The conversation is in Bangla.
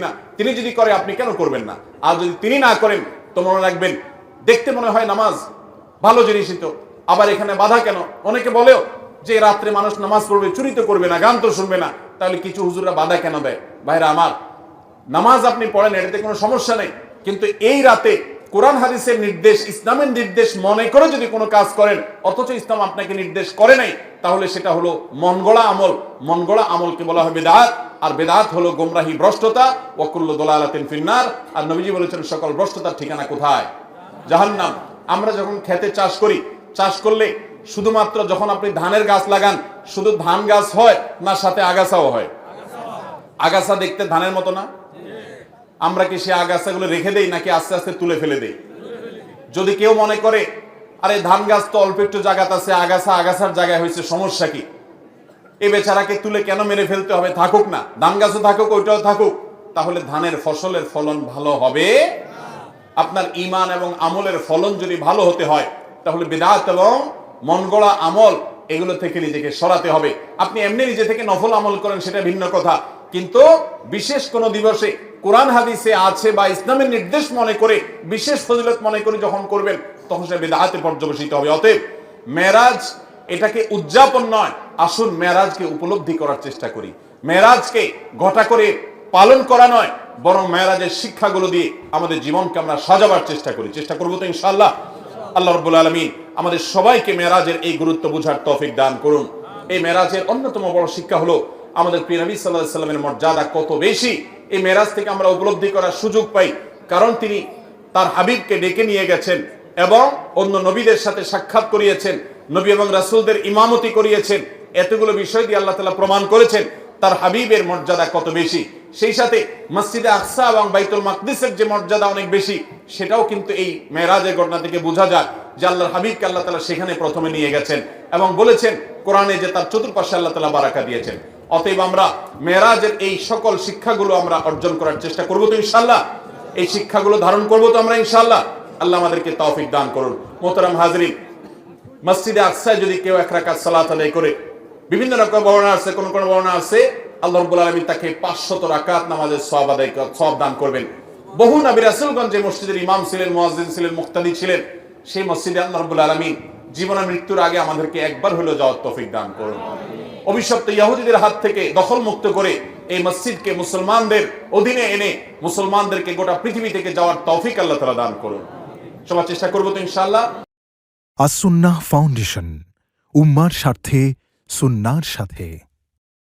না, তিনি যদি করে আপনি কেন করবেন না? আর যদি তিনি না করেন তো মনে রাখবেন, দেখতে মনে হয় নামাজ ভালো জিনিসই তো, আবার এখানে বাধা কেন? অনেকে বলেও যে রাত্রে মানুষ নামাজ পড়বে, চুরি তো করবে না, গান তো শুনবে না, তাহলে কিছু হুজুররা বাধা কেন দেয়? ভাইরা আমার, নামাজ আপনি পড়েন, এটাতে কোনো সমস্যা নেই, কিন্তু এই রাতে কোরআন হাদিসের নির্দেশ, ইসলামের নির্দেশ মনে করে যদি কোনো কাজ করেন, অথচ ইসলাম আপনাকে নির্দেশ করে নাই, তাহলে সেটা হলো মন গড়া আমল। মন গড়া আমলকে বলা হয় বিদআত, আর বিদআত হলো গোমরাহি, ভ্রষ্টতা, ওয়া কুল্লু দালালাতিন ফিন্নার। আর নবীজি বলেছেন সকল ভ্রষ্টতার ঠিকানা কোথায়? জাহান্নাম। আমরা যখন খেতে চাষ করি, চাষ করলে শুধুমাত্র যখন আপনি ধানের গাছ লাগান, শুধু ধান গাছ হয় না সাথে আগাছাও হয়? আগাছা দেখতে ধানের মতো না? আমরা কি সে আগাছাগুলো রেখে দেই নাকি আস্তে আস্তে তুলে ফেলে দেই? যদি কেউ মনে করে আরে ধান গাছ তো অল্প একটু জায়গাতে আছে, আগাছা আগাছার জায়গায় হয়েছে, সমস্যা কি, এই বেচারাকে তুলে কেন মেরে ফেলতে হবে? থাকুক না, ধান গাছও থাকুক, ওইটাও থাকুক, তাহলে ধানের ফসলের ফলন ভালো হবে? আপনার ঈমান এবং আমলের ফলন যদি ভালো হতে হয়, তাহলে বিদআত এবং মন গড়া আমল এগুলো থেকে নিজেকে সরাতে হবে। আপনি এমনি নিজে থেকে নফল আমল করেন, সেটা ভিন্ন কথা, কিন্তু বিশেষ কোন দিবসে কোরআন হাদিসে আছে বা ইসলামের নির্দেশ মনে করে, বিশেষ ফজিলত মনে করে যখন করবেন, তখন সেটা বিদআতে পর্যবসিত হবে। অতএব মেরাজ এটাকে উদযাপন নয়, আসুন মেরাজকে উপলব্ধি করার চেষ্টা করি। মেরাজকে ঘটা করে পালন করা নয়, বরং মেরাজের শিক্ষাগুলো দিয়ে আমাদের জীবনকে আমরা সাজাবার চেষ্টা করি। চেষ্টা করবো তো ইনশাআল্লাহ। আল্লাহ রাব্বুল আলামিন আমাদের সবাইকে মেরাজের এই গুরুত্ব বুঝার তৌফিক দান করুন। এই মেরাজের অন্যতম বড় শিক্ষা হলো আমাদের প্রিয় নবী সাল্লাল্লাহু আলাইহি সাল্লামের মর্যাদা কত বেশি, এই মেরাজ থেকে আমরা উপলব্ধি করার সুযোগ পাই। কারণ তিনি তার হাবিবকে ডেকে নিয়ে গেছেন এবং অন্য নবীদের সাথে সাক্ষাৎ করিয়েছেন, নবী এবং রাসূলদের ইমামতি করিয়েছেন। এতগুলো বিষয় দিয়ে আল্লাহ তাআলা প্রমাণ করেছেন তার হাবিবের মর্যাদা কত বেশি। সেই সাথে মসজিদে আকসা এবং বাইতুল মাকদিসের যে মর্যাদা অনেক বেশি, সেটাও কিন্তু এই মেরাজের ঘটনা থেকে বোঝা যায় যে আল্লাহর হাবিবকে আল্লাহ তাআলা সেখানে প্রথমে নিয়ে গেছেন এবং বলেছেন কোরআনে যে তার চতুর্পাশে আল্লাহ তাআলা বারাকা দিয়েছেন। অতএব আমরা মেরাজের এই সকল শিক্ষাগুলো আমরা অর্জন করার চেষ্টা করব তো ইনশাআল্লাহ। এই শিক্ষাগুলো ধারণ করব তো আমরা ইনশাআল্লাহ। আল্লাহ আমাদেরকে তৌফিক দান করুন। মোহতারাম হাজরিন, মসজিদে আকসায় যদি কেউ এক রাকাত সালাত আদায় করে, বিভিন্ন রকম বর্ণনা আছে, কোন কোন বর্ণনা আছে আল্লাহ রাব্বুল আলামিন তাকে 500 রাকাত নামাজের সওয়াব দান করবেন। বহু নবী রাসূলগণ যে মসজিদের ইমাম ছিলেন, মুয়াজ্জিন ছিলেন, মুক্তাদি ছিলেন, সেই মসজিদে আল্লাহ রাব্বুল আলামিন জীবন মৃত্যুর আগে আমাদেরকে একবার হলেও যাওয়ার তৌফিক দান করুন। অভিশপ্ত ইহুদিদের হাত থেকে দখল মুক্ত করে এই মসজিদকে মুসলমানদের অধীনে এনে মুসলমানদেরকে গোটা পৃথিবী থেকে যাওয়ার তৌফিক আল্লাহ তাআলা দান করুন। সবাই চেষ্টা করব তো ইনশাআল্লাহ। আস-সুন্নাহ ফাউন্ডেশন, উম্মার স্বার্থে সুন্নাহর সাথে।